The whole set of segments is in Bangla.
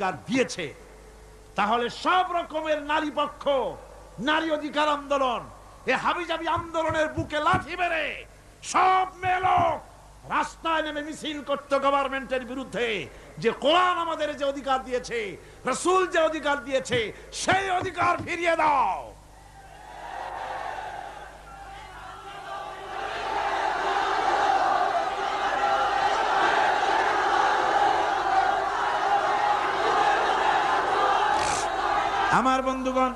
অধিকার দিয়েছে, তাহলে সব রকমের নারী পক্ষ, নারী অধিকার আন্দোলন, এই হাবিজাবি আন্দোলনের বুকে লাথি মেরে সব মেয়ে লোক রাস্তায় নেমে মিছিল করতে গভর্নমেন্টের বিরুদ্ধে, যে কোরআন আমাদের যে অধিকার দিয়েছে, রাসূল যে অধিকার দিয়েছে, সেই অধিকার ফিরিয়ে দাও। আমার বন্ধুগণ,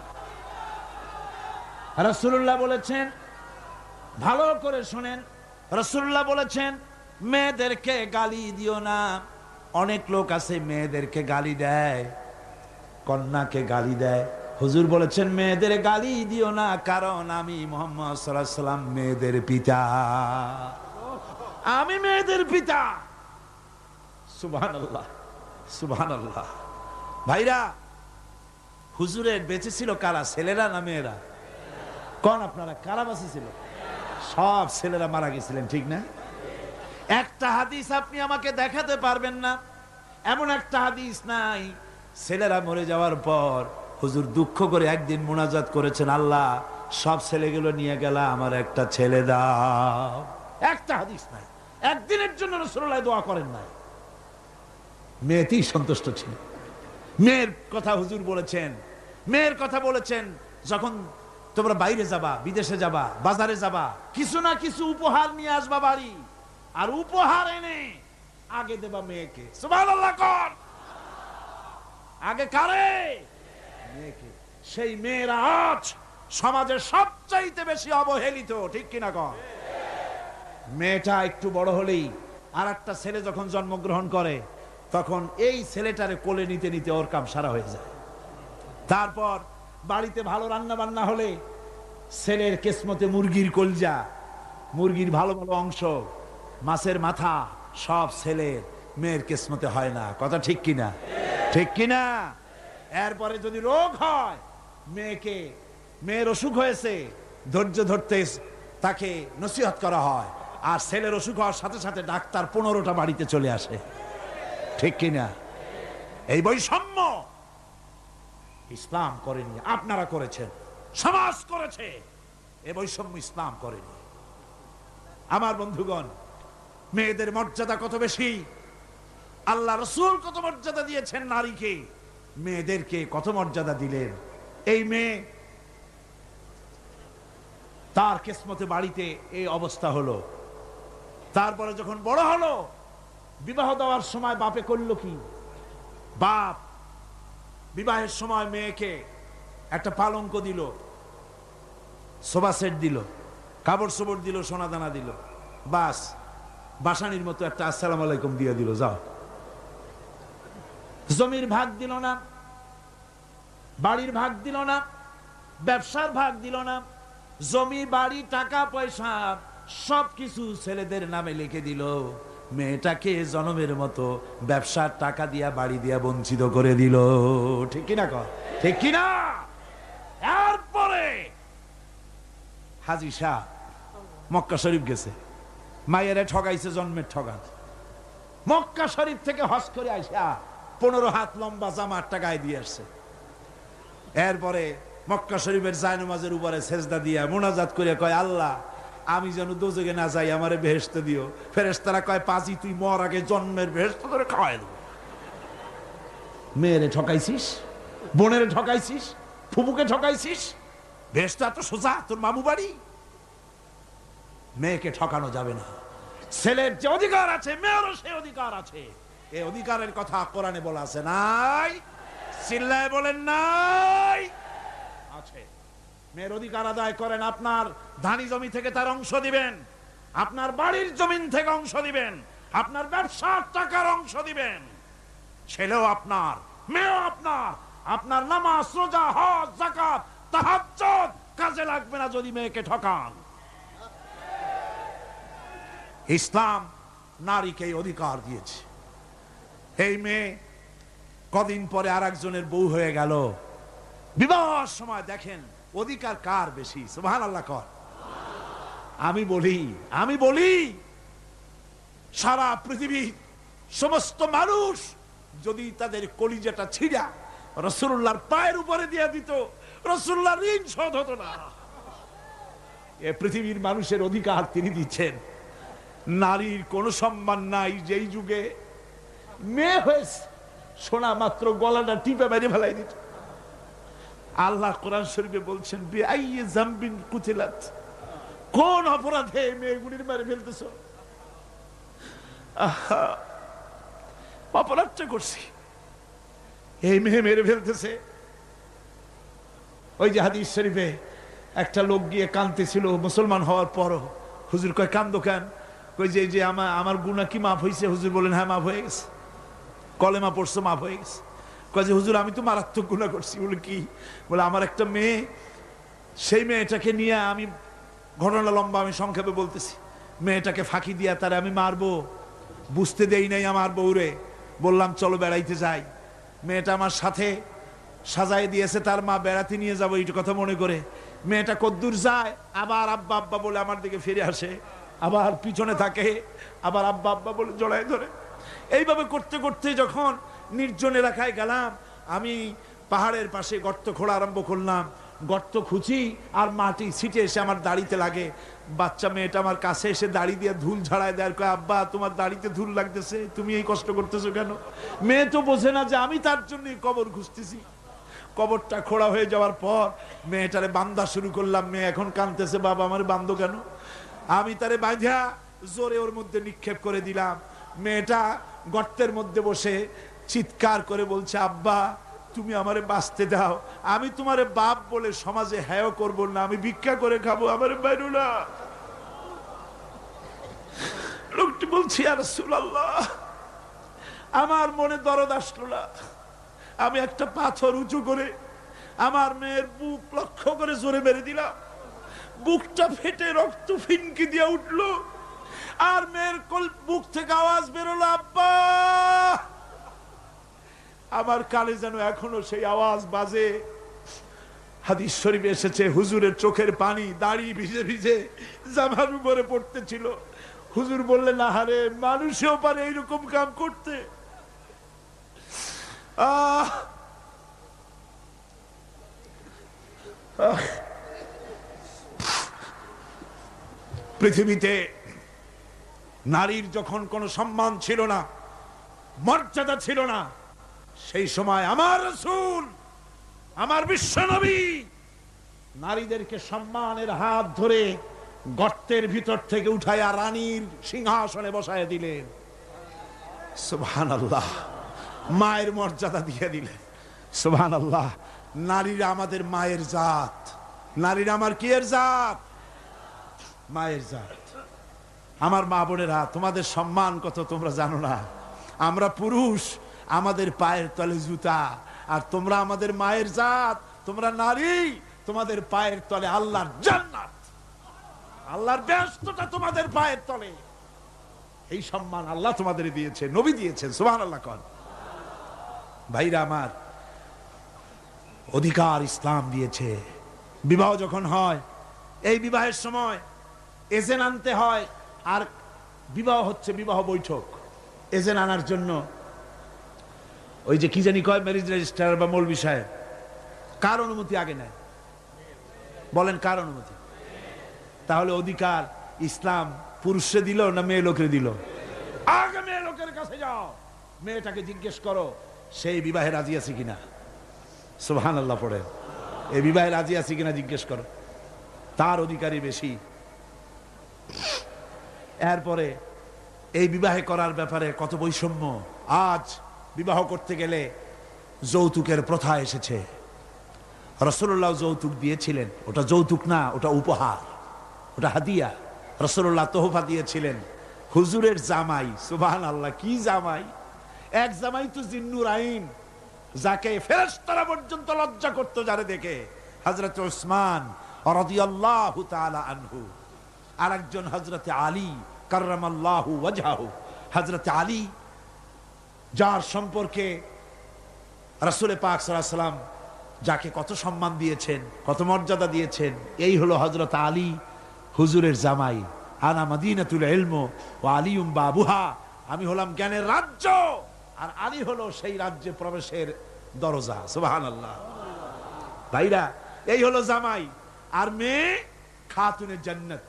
রাসূলুল্লাহ বলেছেন, ভালো করে শুনেন, রাসূলুল্লাহ বলেছেন মেয়েদেরকে গালি দিও না। অনেক লোক আছে মেয়েদেরকে গালি দেয়, কন্যাকে গালি দেয়। হুজুর বলেছেন মেয়েদের গালি দিও না, কারণ আমি মুহাম্মদ সাল্লাল্লাহু আলাইহি ওয়াসাল্লাম মেয়েদের পিতা, আমি মেয়েদের পিতা। সুবহানাল্লাহ, সুবহানাল্লাহ। ভাইরা, হুজুরের বেঁচে ছিল কারা, ছেলেরা না মেয়েরা? কোন আপনারা কারা বেঁচে ছিল? সব ছেলেরা মারা গেছিলেন, ঠিক না? একটা হাদিস আপনি আমাকে দেখাতে পারবেন না, এমন একটা হাদিস নাই ছেলেরা মরে যাওয়ার পর হুজুর দুঃখ করে একদিন মুনাজাত করেছেন, আল্লাহ সব ছেলেগুলো নিয়ে গেলা, আমার একটা ছেলে দাও। একটা হাদিস নাই, একদিনের জন্য রাসূলুল্লাহ দোয়া করেন নাই। মেয়েতেই সন্তুষ্ট ছিল। মেয়ের কথা হুজুর বলেছেন, মেয়ের কথা বলেছেন, যখন তোমরা বাইরে যাবা, বিদেশে যাবা, বাজারে যাবা, কিছু না কিছু উপহার নিয়ে আসবা বাড়ি, আর উপহার এনে আগে দেবা মেয়েকে। সুবহানাল্লাহ কর। আগে কারে? মেয়েকে। সেই মেয়েরা আজ সমাজের সবচাইতে বেশি অবহেলিত, ঠিক কিনা কর? মেয়েটা একটু বড় হলেই আর একটা ছেলে যখন জন্মগ্রহণ করে, তখন এই ছেলেটারে কোলে নিতে নিতে ওর কাম সারা হয়ে যায়। তারপর বাড়িতে ভালো রান্না বান্না হলে ছেলের কিসমতে মুরগির কলজা, মুরগির ভালো ভালো অংশ, মাছের মাথা, সব ছেলের, মেয়ের কিসমতে হয় না। কথা ঠিক কিনা? ঠিক কিনা? এরপরে যদি রোগ হয়, মেয়ের অসুখ হয়েছে, ধৈর্য ধরতে তাকে নসিহত করা হয়, আর ছেলের অসুখ হওয়ার সাথে সাথে ডাক্তার 15টা বাড়িতে চলে আসে, ঠিক কিনা? এই বৈষম্য ইসলাম করেনি, আপনারা করেছেন, সমাজ করেছে। এই বৈষম্য ইসলাম করেনি। আমার বন্ধুগণ, মেয়েদের মর্যাদা কত বেশি, আল্লাহ রাসূল কত মর্যাদা দিয়েছেন নারীকে, মেয়েদেরকে কত মর্যাদা দিলেন। এই মেয়ে, তার কিসমতে বাড়িতে এই অবস্থা হলো। তারপরে যখন বড় হলো, বিবাহ দেওয়ার সময় বাপে করলো কি? বাপ বিবাহের সময় মেয়েকে একটা পালঙ্ক দিল, সোফা সেট দিল, কাপড় চোপড় দিল, সোনা দানা দিল, বাস বাসানির মতো একটা আসসালামু আলাইকুম দিয়ে দিল, যাও। জমির ভাগ দিল না, বাড়ির ভাগ দিল না, ব্যবসার ভাগ দিল না, জমি বাড়ি টাকা পয়সা সবকিছু ছেলেদের নামে লিখে দিল। মেয়েটাকে জনমের মতো ব্যবসার টাকা দিয়া, বাড়ি দিয়া বঞ্চিত করে দিল, ঠিক কিনা কর? ঠিক কিনা? এরপরে হাজী শাহ মক্কা শরীফ গেছে, মায়ের ঠগাইছে, জন্মের ঠগান। মক্কা শরীফ থেকে হজ করে আইসা 15 হাত লম্বা জামা একটা গায়ে দিয়ে আসছে। এরপরে মক্কা শরীফের জায়নামাজের উপরে সেজদা দিয়া মুনাজাত করে কয়, আল্লাহ আমি যেন দোজখে না যাই, আমারে বেহেশত দিও। ফেরেশতারা কয়, পাজি তুই মর আগে জন্মের বেহেশত করে খাওয়াই দেব। মেয়েরে ঠকাইছিস, বোনেরে ঠকাইছিস, ফুপুকে ঠকাইছিস, বেহেশত এত সোজা তোর মামু বাড়ি? মেয়েকে ঠকানো যাবে না। ছেলের যে অধিকার আছে, মেয়েরও সে অধিকার আছে। এই অধিকারের কথা কোরআনে বলা আছে, নাই? চিল্লায় বলেন নাই? আছে। মেয়ের অধিকার আদায় করেন, আপনার ধানি জমি থেকে তার অংশ দিবেন, আপনার বাড়ির জমিন থেকে অংশ দিবেন, আপনার ব্যবসার টাকার অংশ দিবেন। ছেলেও আপনার, মেয়েও আপনার। আপনার নামাজ, রোজা, হজ, যাকাত, তাহাজ্জুদ কাজে লাগবে না যদি মেয়েকে ঠকান। ইসলাম নারীকে অধিকার দিয়েছে। এই মেয়ে কদিন পরে আর একজনের বউ হয়ে গেল। বিবাহের সময় দেখেন অধিকার কার বেশি? সুবহানাল্লাহ কর। আমি বলি সারা পৃথিবীর সমস্ত মানুষ যদি তাদের কলিজাটা ছিঁড়া রাসূলুল্লাহর পায়ের উপরে দিয়ে দিত, রাসূলুল্লাহ ঋণ শোধ হতো না। এ পৃথিবীর মানুষের অধিকার তিনি দিচ্ছেন। নারীর কোনো সম্মান নাই। যেই যুগে মেয়ে হয়েছে, শোনা মাত্র গলাটা টিপে মেরে ফেলাই দিত। আল্লাহ কোরআন শরীফে বলছেন, বিআইয়ি যামবিন কুতিলাত, কোন অপরাধে মেয়েগুলির মেরে ফেলতেছ? অপরাধটা করছি, এই মেয়ে মেরে ফেলতেছে। ওই যে হাদিস শরীফে একটা লোক গিয়ে কাঁদতেছিল মুসলমান হওয়ার পরও। হুজুর কয় কান্দো কেন? কই যে আমার গুনাহ কি মাফ হয়েছে? হুজুর বলেন হ্যাঁ মাফ হয়ে গেছে, কলেমা পড়ছো মাফ হয়ে গেছে। কয় যে হুজুর আমি তো মারাত্মক গুনাহ করছি। বলে কি? বলে আমার একটা মেয়ে, সেই মেয়েটাকে নিয়ে আমি, ঘটনা লম্বা, আমি সংক্ষেপে বলতেছি, মেয়েটাকে ফাঁকি দিয়া তারে আমি মারবো, বুঝতে দেই নাই আমার বউরে। বললাম চলো বেড়াইতে যাই। মেয়েটা আমার সাথে সাজায় দিয়েছে তার মা, বেড়াতে নিয়ে যাবো এই কথা মনে করে। মেয়েটা কদ্দূর যায়, আবার আব্বা আব্বা বলে আমার দিকে ফিরে আসে, আবার পিছনে থাকে, আবার আব্বা আব্বা বলে জড়ায় ধরে। এইভাবে করতে করতে যখন নির্জন এলাকায় গেলাম, আমি পাহাড়ের পাশে গর্ত খোঁড়া আরম্ভ করলাম। গর্ত খুঁজি আর মাটি ছিটে এসে আমার দাড়িতে লাগে। বাচ্চা মেয়েটা আমার কাছে এসে দাড়ি দিয়ে ধুল ঝাড়ায় দেয়, কয় আব্বা তোমার দাড়িতে ধুল লাগতেছে, তুমি এই কষ্ট করতেছো কেন? মেয়ে তো বোঝে না যে আমি তার জন্য কবর খুঁজতেছি। কবরটা খোঁড়া হয়ে যাওয়ার পর মেয়েটারে বান্ধা শুরু করলাম। মেয়ে এখন কাঁদতেছে, বাবা আমার বান্ধো কেন? আমি তারে বাঁধা জোরে ওর মধ্যে নিক্ষেপ করে দিলাম। মেয়েটা গর্তের মধ্যে বসে চিৎকার করে বলছে, আব্বা তুমি আমারে বাঁচতে দাও, আমি তোমারে বাপ বলে সমাজে হেয় করব না, আমি ভিক্ষা করে খাবো, আমারে বাইরো না। লোকটি বলছি, ইয়া রাসূলুল্লাহ, আমার মনে দরদ আসলো না। আমি একটা পাথর উঁচু করে আমার মেয়ের বুক লক্ষ্য করে জোরে মেরে দিলাম। বুকটা ফেটে রক্ত ফিনকি দিয়ে উঠলো, আর মেয়ের বুক থেকে আওয়াজ বেরোলো, আব্বা। আমার কানে যেন এখনো সেই আওয়াজ বাজে। হাদিস শরীফে এসেছে, হুজুরের চোখের পানি দাড়ি ভিজে ভিজে জামার উপরে পড়তেছিল। হুজুর বললেন, আহারে, মানুষও পারে এইরকম কাম করতে। পৃথিবীতে নারীর যখন কোনো সম্মান ছিল না, মর্যাদা ছিল না, সেই সময় আমার রাসূল, আমার বিশ্বনবী নারীদেরকে সম্মানের হাত ধরে গর্তের ভিতর থেকে উঠায়া রানীর সিংহাসনে বসায় দিলেন। সুবহানাল্লাহ, মায়ের মর্যাদা দিয়ে দিলেন। সুবহানাল্লাহ। নারীরা আমাদের মায়ের জাত। নারীরা আমার কি এর জাত? মায়ের জাত। আমার মা বোনেরা, তোমাদের সম্মান কত তোমরা জানো না। আমরা পুরুষ, আমাদের পায়ের তলে জুতা, আর তোমরা আমাদের মায়ের জাত। তোমরা নারী, তোমাদের পায়ের তলে আল্লাহর জান্নাত, আল্লাহর ব্যস্ততা তোমাদের পায়ের তলে। এই সম্মান আল্লাহ তোমাদের দিয়েছে, নবী দিয়েছেন। সুবহানাল্লাহ কন। ভাইরা আমার, অধিকার ইসলাম দিয়েছে। বিবাহ যখন হয়, এই বিবাহের সময় এজেন্ট আনতে হয়। আর বিবাহ হচ্ছে বিবাহ বৈঠক। এজেন্ট আনার জন্য ওই যে কি জানি কয়, ম্যারেজ রেজিস্ট্রার বা মৌলবি সাহেব, কার অনুমতি আগে নেয়? বলেন কার অনুমতি? তাহলে অধিকার ইসলাম পুরুষে দিল না মেয়ে লোকের দিল? আগে মেয়ে লোকের কাছে যাও, মেয়েটাকে জিজ্ঞেস করো সেই বিবাহে রাজি আছে কিনা। সুবহানাল্লাহ পড়ে, এই বিবাহে রাজি আছে কিনা জিজ্ঞেস করো, তার অধিকারই বেশি। এরপরে এই বিবাহে করার ব্যাপারে কত বৈষম্য। আজ বিবাহ করতে গেলে যৌতুকের প্রথা এসেছে। রাসূলুল্লাহ যৌতুক দিয়েছিলেন, ওটা যৌতুক না, ওটা উপহার, ওটা হাদিয়া। রাসূলুল্লাহ তোহফা দিয়েছিলেন হুজুরের জামাই। সুবহানাল্লাহ, কি জামাই! এক জামাই তো জিন্নুর আইন, যাকে ফেরেশতারা পর্যন্ত লজ্জা করতো যারে দেখে, হযরত উসমান রাদিয়াল্লাহু তাআলা আনহু। আরেকজন হযরত আলী কাররামাল্লাহু ওয়াজহাহু। হযরত আলী, যার সম্পর্কে রাসূল পাক সাল্লাল্লাহু আলাইহি ওয়াসাল্লাম যাকে কত সম্মান দিয়েছেন, কত মর্যাদা দিয়েছেন, এই হলো হযরত আলী হুজুরের জামাই। আনা মাদিনাতুল ইলম ওয়া আলিয়ুম বাবুহা, আমি হলাম জ্ঞানের রাজ্য, আর আলী হলো সেই রাজ্যে প্রবেশের দরজা। সুবহানাল্লাহ। ভাইরা, এই হলো জামাই। আর মেয়ে খাতুনে জান্নাত,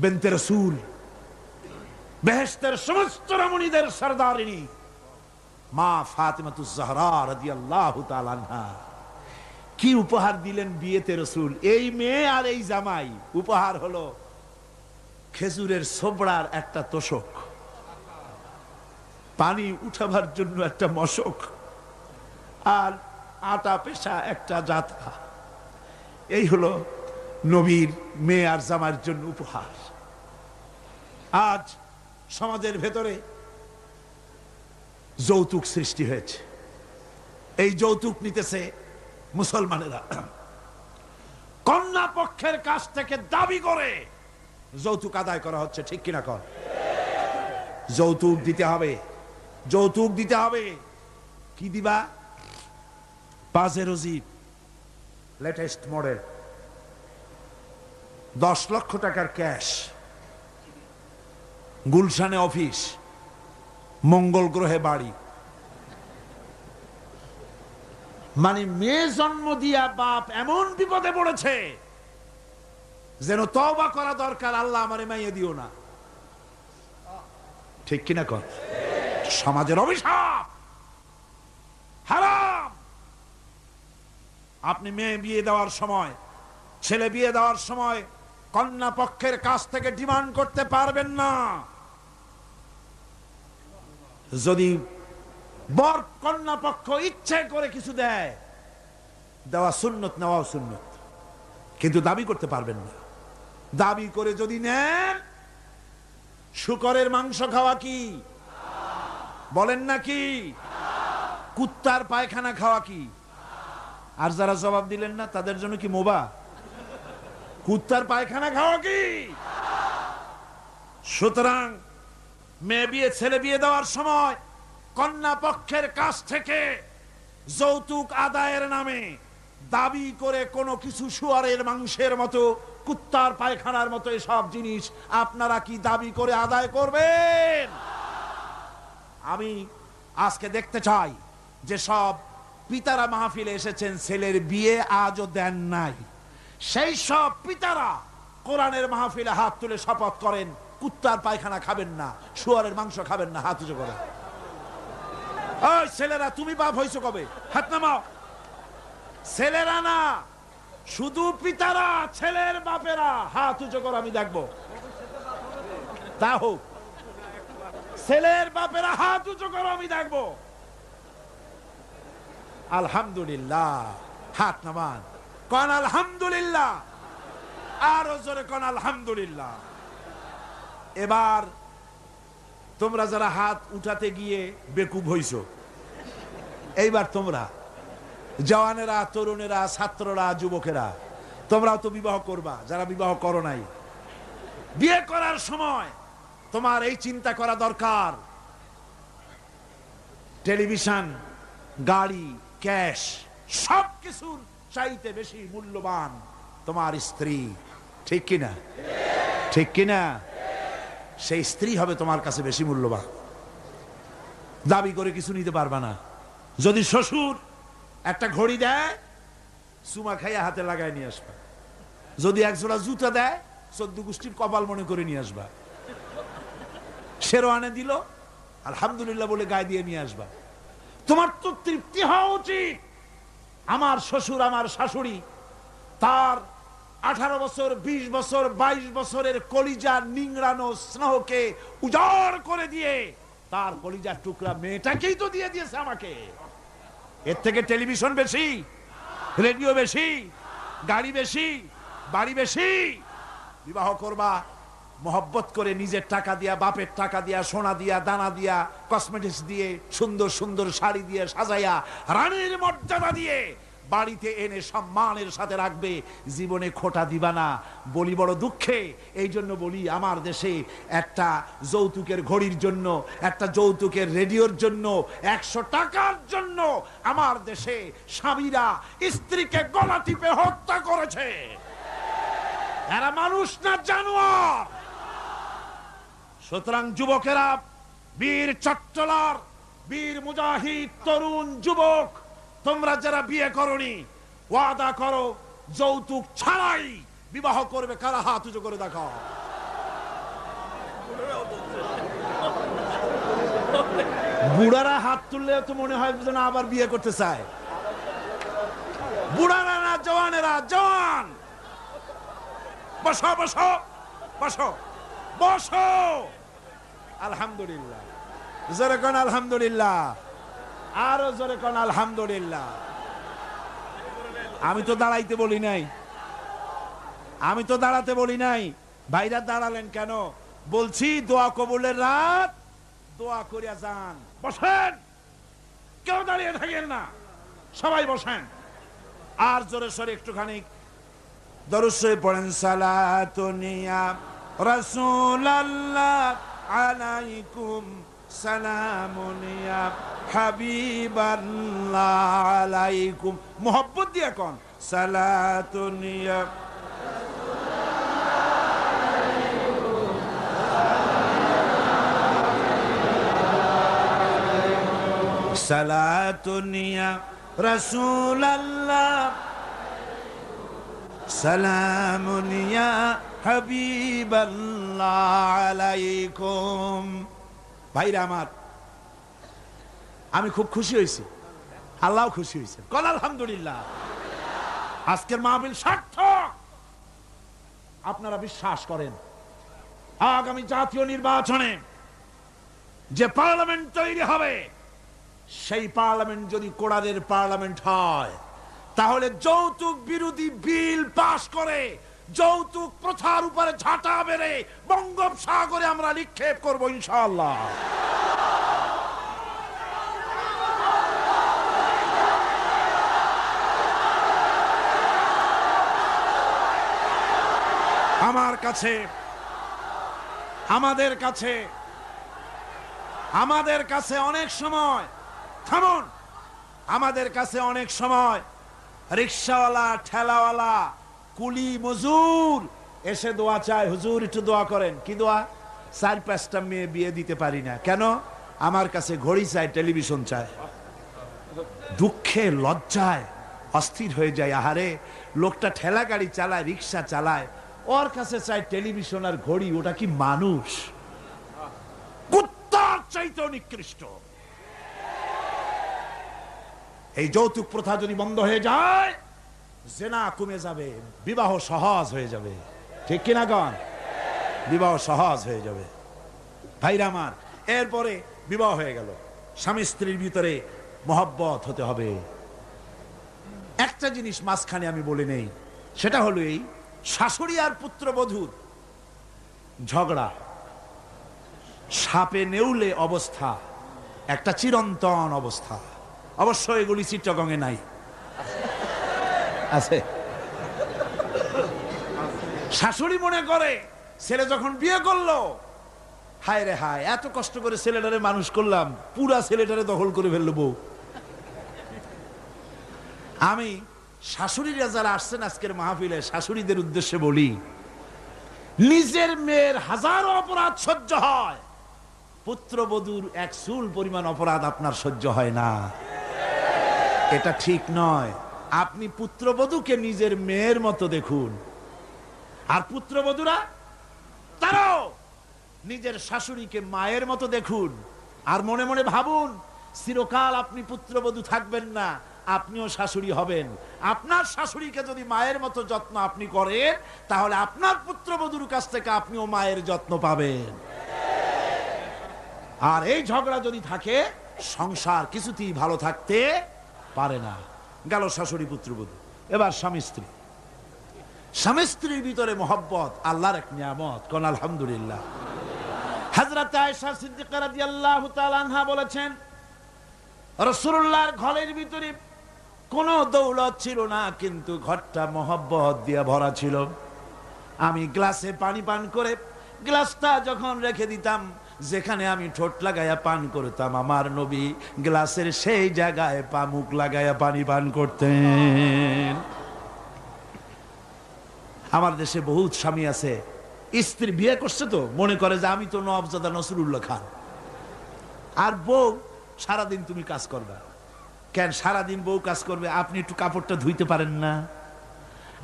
বিনতে রাসূল, বেহেশতের সমস্ত রমণীদের সরদারিনী মা ফাতিমাতুজ জাহরা রাদিয়াল্লাহু তাআলা আনহা। কি উপহার দিলেন বিয়েতে রাসূল? এই মেয়ে আর এই জামাই। উপহার হলো খেজুরের ছোবড়ার একটা তোশক, পানি উঠাবার জন্য একটা মশক, আর আটা পেশা একটা জাতা। এই হলো নবীর মেয়ে আর জামাইয়ের জন্য উপহার। আজ সমাজের ভেতরে যৌতুক সৃষ্টি হয়েছে। এই যৌতুক নিতেছে মুসলমানেরা। কন্যা পক্ষের কাছ থেকে দাবি করে যৌতুক আদায় করা হচ্ছে, ঠিক কিনা কর? যৌতুক দিতে হবে, যৌতুক দিতে হবে। কি দিবা? পাজেরো জিপ, লেটেস্ট মডেল, 10 লক্ষ টাকার ক্যাশ, গুলশানে অফিস, মঙ্গল গ্রহে বাড়ি। মানে মেয়ে জন্ম দিয়া বাপ এমন বিপদে পড়েছে যেন তওবা করা দরকার, আল্লাহ আমারে মাইয়ে দিও না। ঠিক কিনা কর? সমাজের অভিশাপ, হারাম। আপনি মেয়ে বিয়ে দেওয়ার সময়, ছেলে বিয়ে দেওয়ার সময় কন্যা পক্ষের কাছ থেকে ডিমান্ড করতে পারবেন না। যদি বর কন্যা পক্ষ ইচ্ছে করে কিছু দেয়, দেওয়া সুন্নত, নেওয়াও সুন্নত, কিন্তু দাবি করতে পারবেন না। দাবি করে যদি নেন, শুকরের মাংস খাওয়া কি? বলেন না কি? কুত্তার পায়খানা খাওয়া কি? আর যারা জবাব দিলেন না তাদের জন্য কি মোবা? কুত্তার পায়খানা খাওয়া কি? সুতরাং মেয়ে বিয়ে, ছেলে বিয়ে দেওয়ার সময় কন্যা পক্ষের কাছ থেকে যৌতুক আদায়ের নামে দাবি করে কোনো কিছু শুয়ারের মাংসের মতো, কুত্তার পায়খানার মতো এসব জিনিস আপনারা কি দাবি করে আদায় করবেন? আমি আজকে দেখতে চাই যে সব পিতারা মাহফিলে এসেছেন, ছেলের বিয়ে আজও দেন নাই, সেই সব পিতারা কোরআনের মাহফিলে হাত তুলে শপথ করেন কুত্তার পায়খানা খাবেন না, শুয়ারের মাংস খাবেন না। হাত উঁচু করে। ওই ছেলেরা, তুমি বাপ হইছো কবে? হাত নামাও। ছেলেরা না, শুধু পিতারা, ছেলের বাপেরা হাত উঁচু করো, আমি দেখবো। তা হোক, ছেলের বাপেরা হাত উঁচু করো, আমি দেখবো। আলহামদুলিল্লাহ। হাত নামান, কন আলহামদুলিল্লাহ। আরো জোরে কন আলহামদুলিল্লাহ। এবার তোমরা যারা হাত উঠাতে গিয়ে বেকুব হইছো, এইবার তোমরা জওয়ানেরা, তরুণেরা, ছাত্ররা, যুবকেরা, তোমরাও তো বিবাহ করবা, যারা বিবাহ করো নাই। বিয়ে করার সময় তোমার এই চিন্তা করা দরকার, টেলিভিশন, গাড়ি, ক্যাশ, সবকিছুর চাইতে বেশি মূল্যবান তোমার স্ত্রী। ঠিক কিনা? ঠিক কিনা? সেই স্ত্রী হবে তোমার কাছে বেশি মূল্যবান। দাবি করে কিছু নিতে পারবা না। যদি শ্বশুর একটা ঘড়ি দেয়, চুমা খাইয়া হাতে লাগায় নিয়ে আসবা। যদি একজোড়া জুতা দেয়, 14 গোষ্ঠীর কপাল মনে করে নিয়ে আসবা। শেরওয়ানে দিল, আলহামদুলিল্লাহ বলে গায়ে দিয়ে নিয়ে আসবা। তোমার তো তৃপ্তি হওয়া উচিত। আমার শ্বশুর, আমার শাশুড়ি, তার 18 বছর, 20 বছর, 22 বছরের কলিজার নিংড়ানো স্নেহকে উজাড় করে দিয়ে তার কলিজার টুকরা মেয়েটাকেই তো দিয়ে দিয়েছে আমাকে। এর থেকে টেলিভিশন বেশি, রেডিও বেশি, গাড়ি বেশি, বাড়ি বেশি? বিবাহ করবা মহব্বত করে, নিজের টাকা দিয়া, বাপের টাকা দিয়া, সোনা দিয়া, দানা দিয়া, কসমেটিক্স দিয়ে, সুন্দর সুন্দর শাড়ি দিয়ে সাজাইয়া, রানীর মর্যাদা দিয়ে বাড়িতে এনে সম্মানের সাথে রাখবে। জীবনে খোটা দিবা না। বলি বড় দুঃখে, এই জন্য বলি, আমার দেশে একটা যৌতুকের ঘড়ির জন্য, একটা যৌতুকের রেডিওর জন্য, 100 টাকার জন্য আমার দেশে স্বামীরা স্ত্রীকে গলা টিপে হত্যা করেছে। এরা মানুষ না জানোয়ার। সুতরাং যুবকেরা, বীর চট্টলার, বীর মুজাহিদ, তরুণ যুবক, তোমরা যারা বিয়ে করনি, ওয়াদা করো যৌতুক ছাড়াই বিবাহ করবে। কারা হাত উঁচু করে দেখাও। বুড়ারা হাত তুললে তো মনে হয় যেন আবার বিয়ে করতে চায়। বুড়ারা না, জওয়ানেরা। জওয়ান বসো বসো বসো বসো। আলহামদুলিল্লাহ, জোরে কোন আলহামদুলিল্লাহ, আরো জোরে কোন আলহামদুলিল্লাহ। আমি তো দাঁড়াইতে বলি নাই, আমি তো দাঁড়াতে বলি নাই। ভাইরা দাঁড়ালেন কেন? বলছি দোয়া কবুলের রাত, দোয়া করিয়া যান। বসেন, কেউ দাঁড়িয়ে থাকেন না, সবাই বসেন। আর জোরে সরে একটুখানি দরুদ শরীফ পড়েন। সালাতুনিয়া রাসূলুল্লাহ আলাইকুম, সালামুনিয়া হাবিবাল্লাহ আলাইকুম। মোহব্বত দিয়ে কোন সালাতুনিয়া সালাতুনিয়া রাসূলুল্লাহ সালামুনিয়া হাবিবাল্লাহ আলাইকুম। ভাইরা আমার, আমি খুব খুশি হয়েছি, আল্লাহ খুশি হয়েছে। কোন আলহামদুলিল্লাহ। আজকের মাহফিল সার্থক। আপনারা বিশ্বাস করেন আগামী জাতীয় নির্বাচনে যে পার্লামেন্ট তৈরি হবে, সেই পার্লামেন্ট যদি কোরআনের পার্লামেন্ট হয়, তাহলে যৌতুক বিরোধী বিল পাশ করে যৌতুক প্রথার উপরে ঝাঁটা মেরে বঙ্গোপসাগরে আমরা নিক্ষেপ করব ইনশাআল্লাহ। আমার কাছে, আমাদের কাছে অনেক সময়, থামুন, আমাদের কাছে অনেক সময় রিকশাওয়ালা, ঠেলাওয়ালা, কুলি মজুর এসে দোয়া চায়, হুজুর একটু দোয়া করেন। কি দোয়া? 4-5টা মেয়ে বিয়ে দিতে পারি না। কেন? আমার কাছে ঘড়ি চায়, টেলিভিশন চায়। দুঃখে লজ্জায় অস্থির হয়ে যায়। আহারে, লোকটা ঠেলা গাড়ি চালায়, রিকশা চালায়, ওর কাছে চায় টেলিভিশন আর ঘড়ি। ওটা কি মানুষ? কুত্তার চাইতে নিকৃষ্ট। এই যৌতুক প্রথা যদি বন্ধ হয়ে যায়, জেনা কমে যাবে, বিবাহ সহজ হয়ে যাবে। ঠিক কিনা গণ? বিবাহ সহজ হয়ে যাবে। ভাইরা আমার, এরপরে বিবাহ হয়ে গেল, স্বামী স্ত্রীর ভিতরে মহব্বত হতে হবে। একটা জিনিস মাঝখানে আমি বলে নেই, সেটা হলো এই শাশুড়ি আর পুত্রবধূর ঝগড়া, সাপে নেউলে অবস্থা, একটা চিরন্তন অবস্থা। অবশ্য এগুলি চিত্তগঙ্গে নাই, আছে। শাশুড়ি মনে করে ছেলে যখন বিয়ে করলো, হায় রে হায়, এত কষ্ট করে ছেলেটারে মানুষ করলাম, পুরা ছেলেটারে দখল করে ফেললো বউ। আমি শাশুড়িরা যারা আসছেন আজকের মাহফিলে, শাশুড়িদের উদ্দেশ্যে বলি, নিজের মেয়ের হাজারো অপরাধ সহ্য হয়, পুত্রবধূর এক চুল পরিমাণ অপরাধ আপনার সহ্য হয় না। এটা ঠিক নয়। আপনি পুত্রবধূকে নিজের মেয়ের মতো দেখুন, আর পুত্রবধূরা তারাও নিজের শাশুড়িকে মায়ের মতো দেখুন। আর মনে মনে ভাবুন, চিরকাল আপনি পুত্রবধূ থাকবেন না, আপনিও শাশুড়ি হবেন। আপনার শাশুড়িকে যদি মায়ের মতো যত্ন আপনি করেন, তাহলে আপনার পুত্রবধূর কাছ থেকে আপনিও মায়ের যত্ন পাবেন। আর এই ঝগড়া যদি থাকে, সংসার কিছুতেই ভালো থাকতে পারে না। গেল শাশুড়ি পুত্রবধূ। এবার স্বামী স্ত্রী। স্বামী স্ত্রীর ভিতরে মহব্বত আল্লাহর এক নিয়ামত। কোন আলহামদুলিল্লাহ। হযরত আয়েশা সিদ্দিকা রাদিয়াল্লাহু তাআলা আনহা বলেছেন, রাসূলুল্লাহর ঘরের ভিতরে কোনো দৌলত ছিল না, কিন্তু ঘরটা মহব্বত দিয়ে ভরা ছিল। আমি গ্লাসে পানি পান করে গ্লাসটা যখন রেখে দিতাম, যেখানে আমি ঠোঁট লাগাইয়া পান করতাম, আমার নবী গ্লাসের সেই জায়গায় পা মুখ লাগাইয়া পানি পান করতেন। আমার দেশে বহুত স্বামী আছে, স্ত্রী বিয়ে করছে তো মনে করে যে আমি তো নওয়াবজাদা নসরুল্লাহ খান, আর বউ সারাদিন তুমি কাজ করবে। কেন সারাদিন বউ কাজ করবে? আপনি একটু কাপড়টা ধুইতে পারেন না?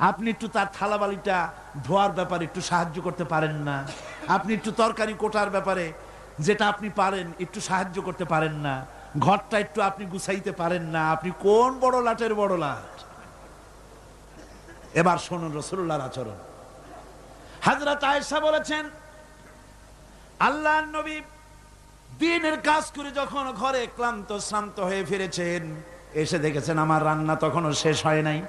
আপনি একটু তার থালাবালিটা ধোয়ার ব্যাপারে একটু সাহায্য করতে পারেন না? আপনি একটু তরকারি কোটার ব্যাপারে যেটা আপনি পারেন একটু সাহায্য করতে পারেন না? ঘরটা একটু আপনি গুছাইতে পারেন না? আপনি কোন বড় লাটের বড় লাট? এবার শুনুন রাসূলুল্লাহর আচরণ। হযরত আয়েশা বলেছেন, আল্লাহর নবী দিনের কাজ করে যখন ঘরে ক্লান্ত শ্রান্ত হয়ে ফিরেছেন, এসে দেখেছেন আমার রান্না তখনও শেষ হয় নাই।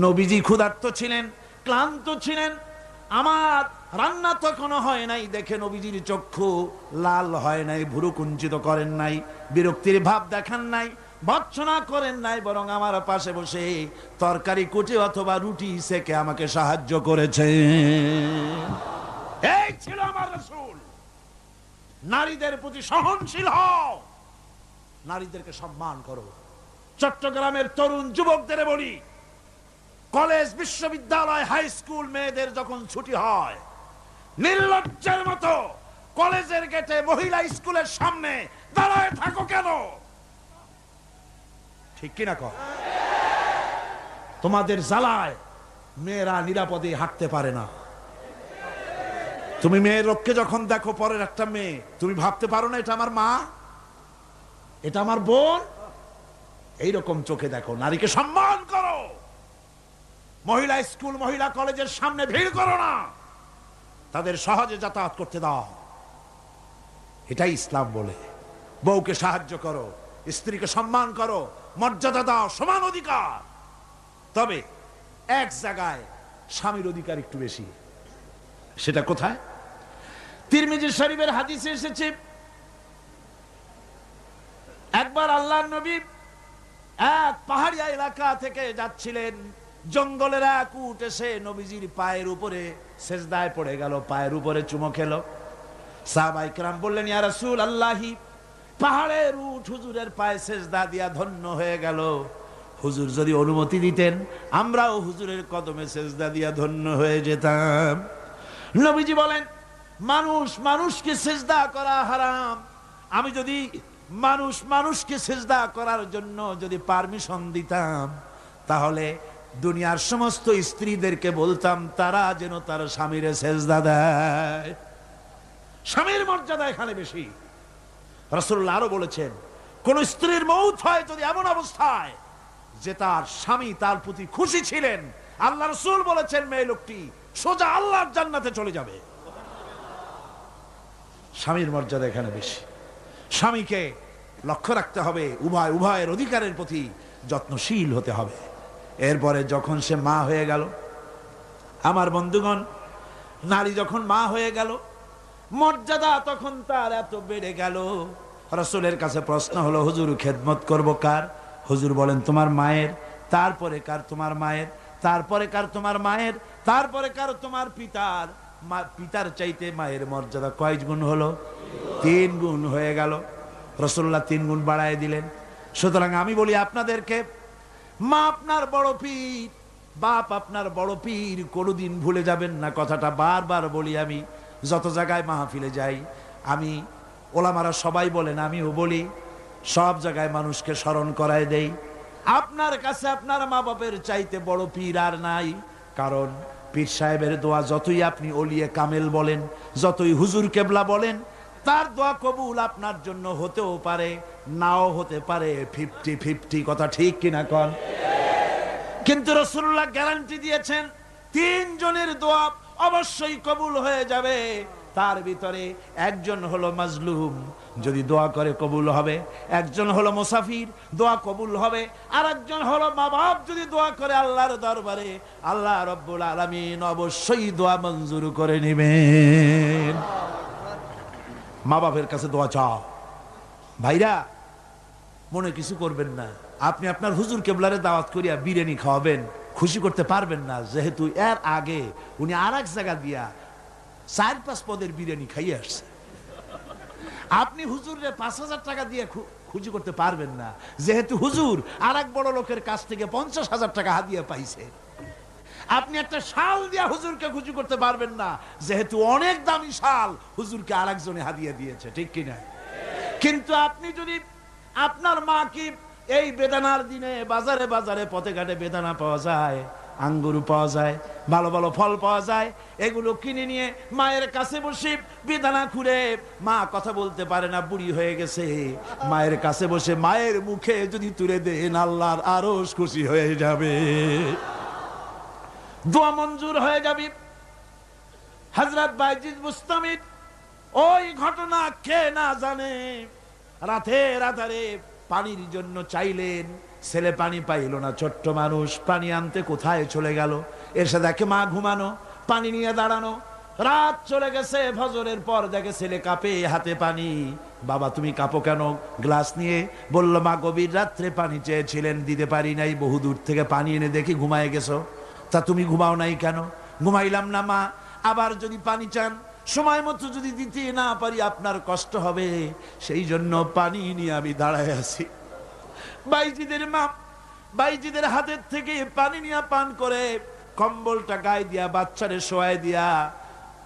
নবীজি ক্ষুধার্ত ছিলেন, ক্লান্ত ছিলেন, আমার রান্না তখনও হয় নাই দেখে নবীজির চক্ষু লাল হয় নাই, ভুরু কুঞ্চিত করেন নাই, বিরক্তির ভাব দেখান নাই, ভর্ৎসনা করেন নাই, বরং আমার পাশে বসে তরকারি কুটে অথবা রুটি সেকে আমাকে সাহায্য করেছে। এই ছিল আমার রাসূল। নারীদের প্রতি সহনশীল হও, নারীদেরকে সম্মান করো। চট্টগ্রামের তরুণ যুবকদের বলি, কলেজ বিশ্ববিদ্যালয় হাই স্কুল মেয়েদের যখন ছুটি হয়, নির্লজ্জের মতো কলেজের গেটে মহিলা স্কুলের সামনে দাঁড়ায় থাকো কেন? ঠিক কিনা কর? তোমাদের জ্বালায় মেয়েরা নিরাপদে হাঁটতে পারে না। তুমি মেয়ের লোককে যখন দেখো, পরের একটা মেয়ে, তুমি ভাবতে পারো না এটা আমার মা, এটা আমার বোন? এইরকম চোখে দেখো। নারীকে সম্মান করো। মহিলা স্কুল মহিলা কলেজের সামনে ভিড় করো না, তাদের সহজে যাতায়াত করতে দাও। এটাই ইসলাম বলে। বউকে সাহায্য করো, স্ত্রীকে সম্মান করো, মর্যাদা দাও, সমান অধিকার। তবে এক জায়গায় স্বামীর অধিকার একটু বেশি। সেটা কোথায়? তিরমিজি শরীফের হাদিসে এসেছে, একবার আল্লাহর নবী এক পাহাড়িয়া এলাকা থেকে যাচ্ছিলেন, জঙ্গলের এক উট এসে নবীজির পায়ের উপরে সেজদায় পড়ে গেল, পায়ের উপরে চুমো খেলো। সাহাবায়ে কেরাম বললেন, ইয়া রাসূলুল্লাহি, পাহাড়ের উট হুজুরের পায়ে সেজদা দিয়া ধন্য হয়ে গেল। হুজুর যদি অনুমতি দিতেন আমরাও হুজুরের কদমে সেজদা দিয়া ধন্য হয়ে যেতাম। নবীজি বলেন, মানুষ মানুষকে সেজদা করা হারাম। আমি যদি মানুষ মানুষকে সেজদা করার জন্য যদি পারমিশন দিতাম, তাহলে দুনিয়ার সমস্ত স্ত্রীদেরকে বলতাম তারা যেন তার স্বামীর সেজদা দেয়। স্বামীর মর্যাদা এখানে বেশি। রাসূলুল্লাহ আরো বলেছেন, কোন স্ত্রীর মৌত হয় যদি এমন অবস্থায় যে তার স্বামী তার প্রতি খুশি ছিলেন, আল্লাহ রাসূল বলেছেন মেয়ে লোকটি সোজা আল্লাহর জান্নাতে চলে যাবে। স্বামীর মর্যাদা এখানে বেশি। স্বামীকে লক্ষ্য রাখতে হবে, উভয়ের অধিকারের প্রতি যত্নশীল হতে হবে। এরপরে যখন সে মা হয়ে গেল, আমার বন্ধুগণ, নারী যখন মা হয়ে গেল, মর্যাদা তখন তার এত বেড়ে গেল। রাসূলের কাছে প্রশ্ন হলো, হুজুর খেদমত করব কার? হুজুর বলেন, তোমার মায়ের, তারপরে কার? তোমার মায়ের, তারপরে কার? তোমার মায়ের, তারপরে কার? তোমার পিতার। পিতার চাইতে মায়ের মর্যাদা কয় গুণ হলো? 3 গুণ হয়ে গেল। রাসূলুল্লাহ 3 গুণ বাড়ায় দিলেন। সুতরাং আমি বলি আপনাদেরকে, মা আপনার বড় পীর, বাপ আপনার বড় পীর, কোনোদিন ভুলে যাবেন না। কথাটা বারবার বলি আমি, যত জায়গায় মাহফিলে যাই। আমি, ওলামারা সবাই বলেন, আমিও বলি, সব জায়গায় মানুষকে স্মরণ করায় দেই, আপনার কাছে আপনার মা বাপের চাইতে বড় পীর আর নাই। কারণ পীর সাহেবের দোয়া যতই আপনি ওলিয়ে কামেল বলেন, যতই হুজুর কেবলা বলেন, তার দোয়া কবুল আপনার জন্য হতেও পারে, নাও হতে পারে। 50-50 কথা ঠিক কিনা কন? কিন্তু রাসূলুল্লাহ গ্যারান্টি দিয়েছেন 3 জনের দোয়া অবশ্যই কবুল হয়ে যাবে। তার ভিতরে একজন হলো মাজলুম, যদি দোয়া করে কবুল হবে। একজন হলো মুসাফির, দোয়া কবুল হবে। আর একজন হলো মা বাপ, যদি দোয়া করে আল্লাহর দরবারে, আল্লাহ রাব্বুল আলামিন অবশ্যই দোয়া মঞ্জুর করে নেবেন। মা বাপের কাছে দোয়া চাও। ভাইরা, মনে কিছু করবেন না। আপনি আপনার হুজুর কেবলারে দাওয়াত করিয়া বিরিয়ানি খাওয়াবেন, খুশি করতে পারবেন না, যেহেতু এর আগে উনি আর এক জায়গা দিয়া 4-5 পদের বিরিয়ানি খাইয়ে আসছে। আপনি হুজুরের 5,000 টাকা দিয়ে খুশি করতে পারবেন না, যেহেতু হুজুর আর এক বড় লোকের কাছ থেকে 50,000 টাকা হাদিয়া পাইছে। আপনি একটা শাল দিয়া হুজুরকে খুশি করতে পারবেন না, যেহেতু অনেক দামি শাল হুজুরকে আর একজনে হাদিয়া দিয়েছে। ঠিক কিনা? কিন্তু আপনি যদি আপনার মা কি এই বেদানার দিনে বাজারে বাজারে পথে ঘাটে বেদানা পাওয়া যায়, আঙ্গুর পাওয়া যায়, ভালো ভালো ফল পাওয়া যায়, এগুলো কিনে নিয়ে মায়ের কাছে বসে বেদানা খুঁড়ে, মা কথা বলতে পারে না, বুড়ি হয়ে গেছে, মায়ের কাছে বসে মায়ের মুখে যদি তুলে দেন, আল্লাহর আরশ খুশি হয়ে যাবে, দোয়া মঞ্জুর হয়ে যাবে। হযরত বাইজিদ বুস্তামি ওই ঘটনা কে না জানে, রাতের আধারে পানির জন্য চাইলেন, ছেলে পানি পাইল না, ছোট্ট মানুষ পানি আনতে কোথায় চলে গেল, এসে দেখে মা ঘুমানো, পানি নিয়ে দাঁড়ানো, রাত চলে গেছে, ফজরের পর দেখে ছেলে কাঁপে, হাতে পানি, বাবা তুমি কাঁপো কেন? গ্লাস নিয়ে বলল, মা গভীর রাত্রে পানি চেয়েছিলেন, দিতে পারি নাই, বহু দূর থেকে পানি এনে দেখি ঘুমায় গেছো, তা তুমি ঘুমাও নাই কেন? ঘুমাইলাম না মা, আবার যদি পানি চান সময় মতো যদি দিতে না পারি আপনার কষ্ট হবে, সেই জন্য পানি নিয়ে আমি দাঁড়ায় আছি। বাইজিদের মা বাইজিদের হাতের থেকে পানি নিয়ে পান করে, কম্বলটা গায়ে দিয়া বাচ্চারে শোয়ায় দিয়া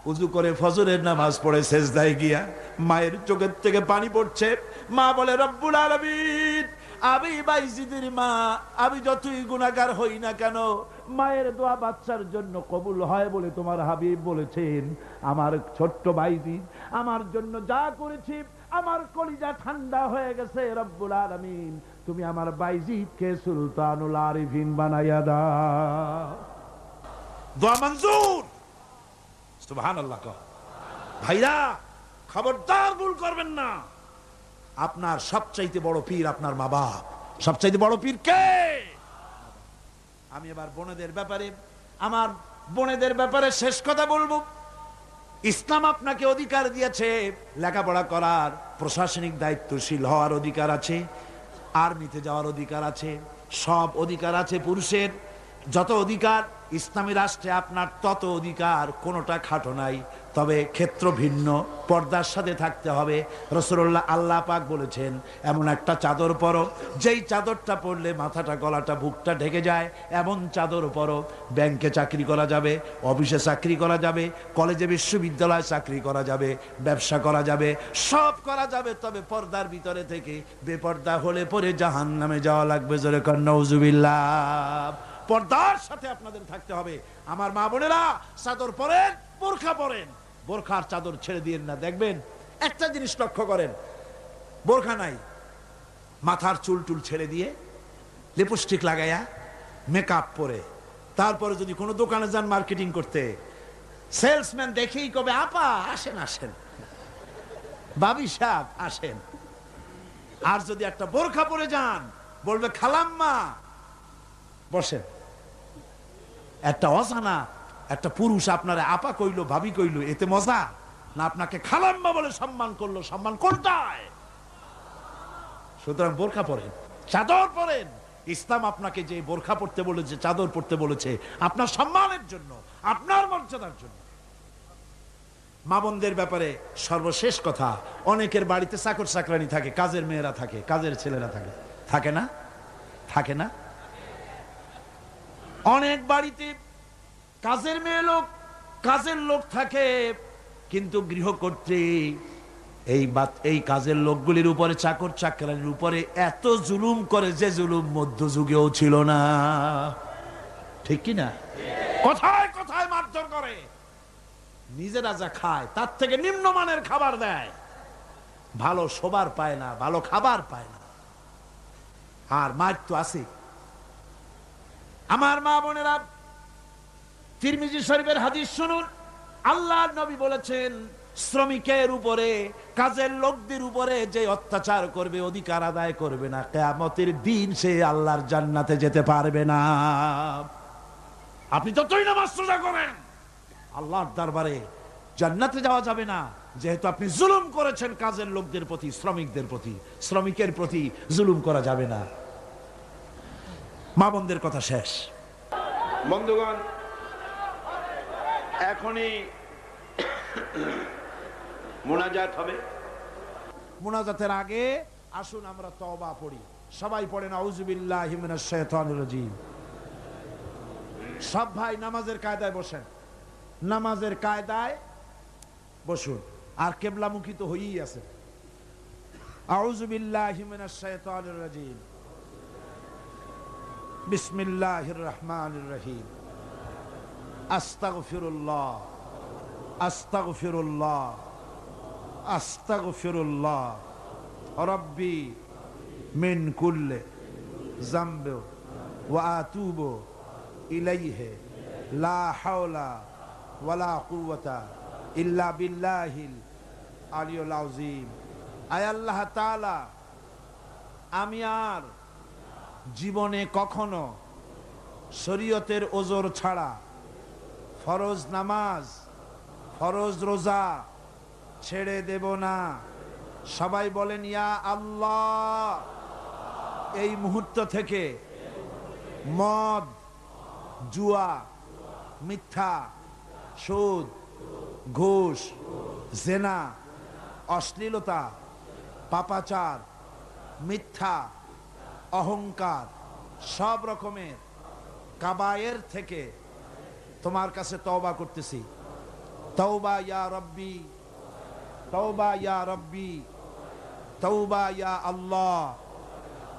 উযু করে ফজরের নামাজ পড়ে সেজদায় গিয়া মায়ের চোখের থেকে পানি পড়ছে। মা বলে, রব্বুল আলামিন, আমি বাইজিদের মা, আমি যতই গুনাহগার হই না কেন, মায়ের দোয়া বাচ্চার জন্য কবুল হয় বলে তোমার হাবিব বলেছেন। আমার ছোট্ট বাইজিদ আমার জন্য যা করেছি, আমার কলিজা ঠান্ডা হয়ে গেছে। রব্বুল আলামিন, তুমি আমার বাইজিদকে সুলতানুল আরিফিন বানাইয়া দাও। দোয়া মঞ্জুর, সুবহানাল্লাহ। ভাইরা খবরদার ভুল করবেন না, আপনার সবচাইতে বড় পীর আপনার মা বাপ। সবচাইতে বড় পীর কে? আমি এবার বোনেদের ব্যাপারে, আমার বোনেদের ব্যাপারে শেষ কথা বলবো। ইসলাম আপনাকে অধিকার দিয়েছে লেখাপড়া করার, প্রশাসনিক দায়িত্বশীল হওয়ার অধিকার আছে, আর্মিতে যাওয়ার অধিকার আছে, সব অধিকার আছে পুরুষের। যত অধিকার ইসলামী রাষ্ট্রে আপনার তত অধিকার, কোনোটা খাটো নাই, তবে ক্ষেত্র ভিন্ন, পর্দার সাথে থাকতে হবে। রাসূলুল্লাহ, আল্লাহ পাক বলেছেন, এমন একটা চাদর পরো যেই চাদরটা পরলে মাথাটা, গলাটা, বুকটা ঢেকে যায়, এমন চাদর পরো। ব্যাংকে চাকরি করা যাবে, অফিসে চাকরি করা যাবে, কলেজে বিশ্ববিদ্যালয়ে চাকরি করা যাবে, ব্যবসা করা যাবে, সব করা যাবে, তবে পর্দার ভিতরে থেকে। বেপর্দা হলে পরে জাহান্নামে যাওয়া লাগবে। জোরে কর নাউজুবিল্লাহ। পর্দার সাথে আপনাদের থাকতে হবে। আমার মা বোনেরা, চাদর পরেন, বোরখা পরেন, বোরখার চাদর ছেড়ে দিয়েন না। দেখবেন একটা জিনিস লক্ষ্য করেন, বোরখা নাই, মাথার চুল টুল ছেড়ে দিয়ে, লিপস্টিক লাগাইয়া, মেকআপ পরে, তারপরে যদি কোনো দোকানে যান মার্কেটিং করতে, সেলসম্যান দেখেই কবে, আপা আসেন আসেন, বাবি সাহেব আসেন। আর যদি একটা বোরখা পরে যান, বলবে খালাম্মা বসেন। একটা অজানা একটা পুরুষ আপনারা আপা কইলো, ভাবি কইলো, এতে মজা না? আপনাকে খালাম্মা বলে সম্মান করলো, সম্মান কোনটায়? সুতরাং বোরখা পরেন, চাদর পরেন। ইসলাম আপনাকে যে বোরখা পড়তে বলেছে, চাদর পড়তে বলেছে, আপনার সম্মানের জন্য, আপনার মর্যাদার জন্য। মা বোনদের ব্যাপারে সর্বশেষ কথা, অনেকের বাড়িতে চাকর চাকরানি থাকে, কাজের মেয়েরা থাকে, কাজের ছেলেরা থাকে, থাকে না? থাকে না? অনেক বাড়িতে কাজের মেয়ে লোক, কাজের লোক থাকে, কিন্তু গৃহকর্ত্রী এই কাজের লোকগুলির উপরে, চাকর চাকরানির উপরে এত জুলুম করে যে জুলুম মধ্যযুগেও ছিল না। ঠিক কি না? কোথায় কোথায় মারধর করে, নিজেরা যা খায় তার থেকে নিম্নমানের খাবার দেয়, ভালো শোবার পায় না, ভালো খাবার পায় না, আর মার তো আছে। আমার মা বোনেরা, তিরমিজি শরীফের হাদিস শুনুন। আল্লাহর নবী বলেছেন, শ্রমিকের উপরে, কাজের লোকদের উপরে যে অত্যাচার করবে, অধিকার আদায় করবে না, কিয়ামতের দিন সে আল্লাহর জান্নাতে যেতে পারবে না। আপনি যতই নামাজ রোজা করেন, আল্লাহর দরবারে জান্নাতে যাওয়া যাবে না, যেহেতু আপনি জুলুম করেছেন কাজের লোকদের প্রতি, শ্রমিকদের প্রতি। শ্রমিকের প্রতি জুলুম করা যাবে না। মা বোনদের কথা শেষ। বন্ধুগণ, এখনই মুনাজাত হবে। মুনাজাতের আগে আসুন আমরা তওবা পড়ি। সবাই পড়েন আউযু বিল্লাহি মিনাশ শাইতানির রাজীম। সব ভাই নামাজের কায়দায় বসেন, নামাজের কায়দায় বসুন, আর কেবলামুখী তো হয়েই আছে। আউযু বিল্লাহি মিনাশ শাইতানির রাজীম। বিসমিল্লাহির রহমানির রহিম। আস্তাগফিরুল্লাহ, আস্তাগফিরুল্লাহ, আস্তাগফিরুল্লাহ রব্বি মিন কুল্লি যামবি ওয়া আতুবু ইলাইহি লা হাওলা ওয়ালা কুওয়াতা ইল্লা বিল্লাহিল আলিয়্যিল আযীম। আয় আল্লাহ তাআলা, আমি আর জীবনে কখনো শরীয়তের ওজর ছাড়া ফরজ নামাজ, ফরজ রোজা ছেড়ে দেব না। সবাই বলেন ইয়া আল্লাহ। এই মুহূর্ত থেকে মদ, জুয়া, মিথ্যা, সুদ, ঘুষ, জেনা, অশ্লীলতা, পাপাচার, মিথ্যা, অহংকার, সব রকমের কাবায়ের থেকে তোমার কাছে তওবা করতেছি। তওবা ইয়া রব্বি, তওবা ইয়া রব্বি, তওবা ইয়া আল্লাহ,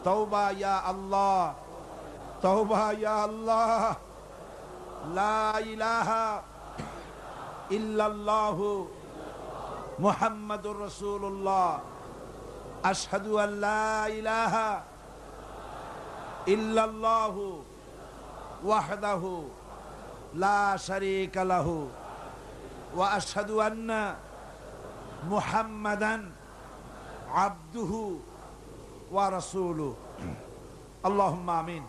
তওবা ইয়া আল্লাহ, তওবা ইয়া আল্লাহ। লা ইলাহা ইল্লাল্লাহু মুহাম্মাদুর রাসূলুল্লাহ। আশহাদু আল্লা ইলাহা ইল্লাল্লাহু ওয়াহদাহু লা শারীকা লাহু ওয়া আশহাদু আন্না মুহাম্মাদান আবদুহু ওয়া রাসূলুহু। আল্লাহুম্মা আমিন।